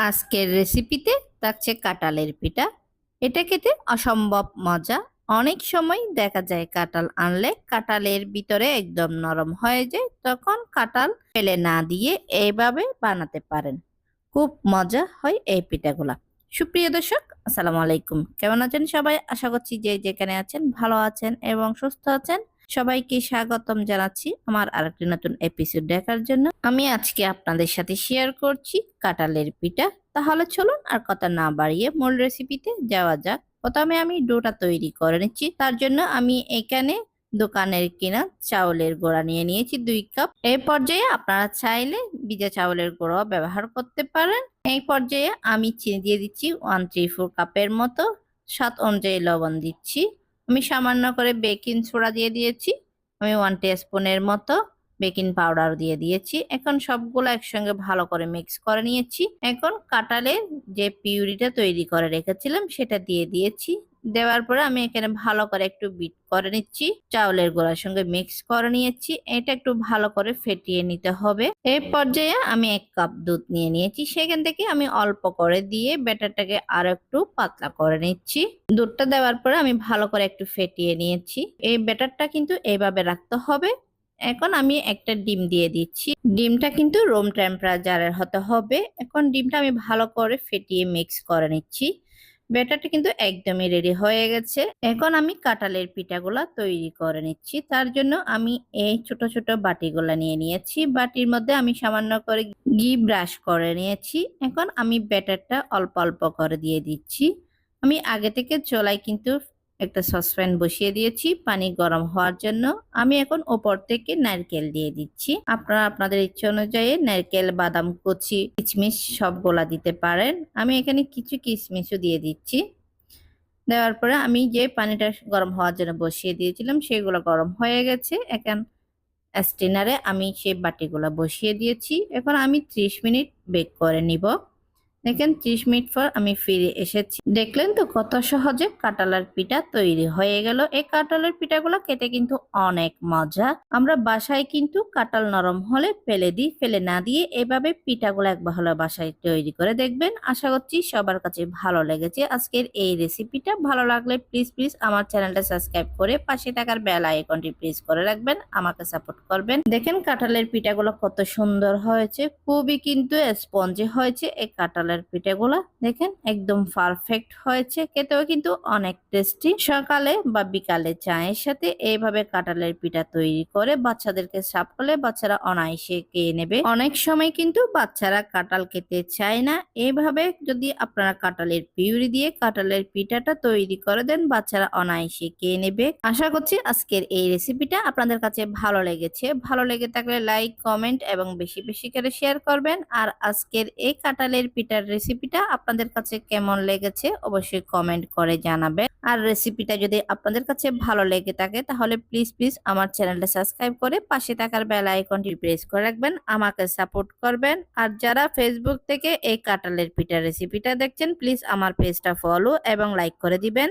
আজকের রেসিপিতে থাকছে কাঁঠালের পিঠা। এটা খেতে অসম্ভব মজা। অনেক সময় দেখা যায় কাঁঠাল আনলে কাঁঠালের ভিতরে একদম নরম হয়ে যায়, তখন কাঁঠাল ফেলে না দিয়ে এইভাবে বানাতে পারেন। খুব মজা হয় এই পিঠাগুলা। সুপ্রিয় দর্শক, আসসালামু আলাইকুম। কেমন আছেন সবাই? আশা করছি যে যেখানে আছেন ভালো আছেন এবং সুস্থ আছেন। সবাইকে স্বাগতম জানাচ্ছি আমার আরেকটি নতুন এপিসোড দেখার জন্য। আমি আজকে আপনাদের সাথে শেয়ার করছি কাঁঠালের পিঠা। তাহলে চলুন আর কথা না বাড়িয়ে মূল রেসিপিতে যাওয়া যাক। প্রথমে আমি ডোটা তৈরি করে নিচ্ছি। তার জন্য আমি এখানে দোকানের কেনা চাউলের গুঁড়া নিয়ে নিয়েছি 2 কাপ। এই পর্যায়ে আপনারা চাইলে ভিজা চাউলের গুঁড়াও ব্যবহার করতে পারেন। এই পর্যায়ে আমি চিনি দিয়ে দিচ্ছি 1/3 কাপের মতো। স্বাদ অনুযায়ী লবণ দিচ্ছি। আমি সামান্য করে বেকিং সোডা দিয়ে দিয়েছি। আমি 1 টিস্পুনের মতো বেকিং পাউডার দিয়ে দিয়েছি। এখন সবগুলো একসঙ্গে ভালো করে মিক্স করে নিয়েছি। এখন কাঁঠালের যে পিউরিটা তৈরি করে রেখেছিলাম সেটা দিয়ে দিয়েছি। দেওয়ার পরে আমি এখানে ভালো করে একটু বিট করে নিচ্ছি। চাউলের গুঁড়ার সঙ্গে মিক্স করে নিয়েছি। এটা একটু ভালো করে ফেটিয়ে নিতে হবে। এই পর্যায়ে আমি 1 কাপ দুধ নিয়ে নিয়েছি। সেখান থেকে আমি অল্প করে দিয়ে ব্যাটারটাকে আরো একটু পাতলা করে নিচ্ছি। দুধটা দেওয়ার পরে আমি ভালো করে একটু ফেটিয়ে নিয়েছি। এই ব্যাটারটা কিন্তু এইভাবে রাখতে হবে। এখন আমি একটা ডিম দিয়ে দিচ্ছি। ডিমটা কিন্তু রুম টেম্পারেচারের হতে হবে। এখন ডিমটা আমি ভালো করে ফেটিয়ে মিক্স করে নিচ্ছি। ব্যাটারটা কিন্তু একদমই রেডি হয়ে গেছে। এখন আমি কাঁঠালের পিঠাগুলা তৈরি করে নিচ্ছি। তার জন্য আমি এই ছোট ছোট বাটিগুলা নিয়ে নিয়েছি। বাটির মধ্যে আমি সামান্য করে ঘি ব্রাশ করে নিয়েছি। এখন আমি ব্যাটারটা অল্প অল্প করে দিয়ে দিচ্ছি। আমি আগে থেকে চুলায় কিন্তু একটা সসপ্যান বসিয়ে দিয়েছি পানি গরম হওয়ার জন্য। আমি এখন উপর থেকে নারকেল দিয়ে দিচ্ছি। আপনারা আপনাদের ইচ্ছে অনুযায়ী নারকেল, বাদাম কুচি, কিশমিশ সবগুলা দিতে পারেন। আমি এখানে কিছু কিশমিশও দিয়ে দিচ্ছি। দেওয়ার পরে আমি যে পানিটা গরম হওয়ার জন্য বসিয়ে দিয়েছিলাম সেগুলো গরম হয়ে গেছে। এখন স্টেনারে আমি সেই বাটিগুলা বসিয়ে দিয়েছি। এখন আমি 30 মিনিট বেক করে নিব। দেখেন 30 মিনিট পর আমি ফিরে এসেছি। দেখলেন তো কত সহজে কাঁঠালের পিঠা তৈরি হয়ে গেল। এই কাঁঠালের পিঠাগুলো খেতে কিন্তু অনেক মজা। আমরা বাসায় কিন্তু কাঁঠাল নরম হলে ফেলে দিই, ফেলে না দিয়ে এভাবে পিঠাগুলো একবার হলো বাসায় তৈরি করে দেখবেন। আশা করছি সবার কাছে ভালো লেগেছে আজকের এই রেসিপিটা। ভালো লাগলে প্লিজ আমার চ্যানেলটা সাবস্ক্রাইব করে পাশে থাকার বেল আইকনটি প্রেস করে রাখবেন, আমাকে সাপোর্ট করবেন। দেখেন কাঁঠালের পিঠাগুলো কত সুন্দর হয়েছে, খুবই কিন্তু স্পঞ্জি হয়েছে। এই কাঁঠালের পিঠাগুলা দেখেন একদম পারফেক্ট হয়েছে, খেতেও কিন্তু অনেক টেস্টি। সকালে বা বিকালে চায়ের সাথে এইভাবে কাঁঠালের পিঠা তৈরি করে বাচ্চাদেরকে সার্ভ করলে বাচ্চারা অনায়াসে খেয়ে নেবে। অনেক সময় কিন্তু বাচ্চারা কাঁঠাল খেতে চায় না। এইভাবে যদি আপনারা কাঁঠালের পিউরি দিয়ে কাঁঠালের পিঠাটা তৈরি করে দেন, বাচ্চারা অনায়াসে খেয়ে নেবে। আশা করছি আজকের এই রেসিপিটা আপনাদের কাছে ভালো লেগেছে। ভালো লেগে থাকলে লাইক, কমেন্ট এবং বেশি বেশি করে শেয়ার করবেন। আর আজকের এই কাঁঠালের পিঠার রেসিপিটা আপনাদের কাছে কেমন লেগেছে অবশ্যই কমেন্ট করে জানাবেন। আর রেসিপিটা যদি আপনাদের কাছে ভালো লেগে থাকে তাহলে প্লিজ আমার চ্যানেলটা সাবস্ক্রাইব করে পাশে থাকার বেল আইকনটি প্রেস করে রাখবেন, আমাকে সাপোর্ট করবেন। আর যারা ফেসবুক থেকে এই কাঁঠালের পিঠার রেসিপিটা দেখছেন প্লিজ আমার পেজটা ফলো এবং লাইক করে দিবেন।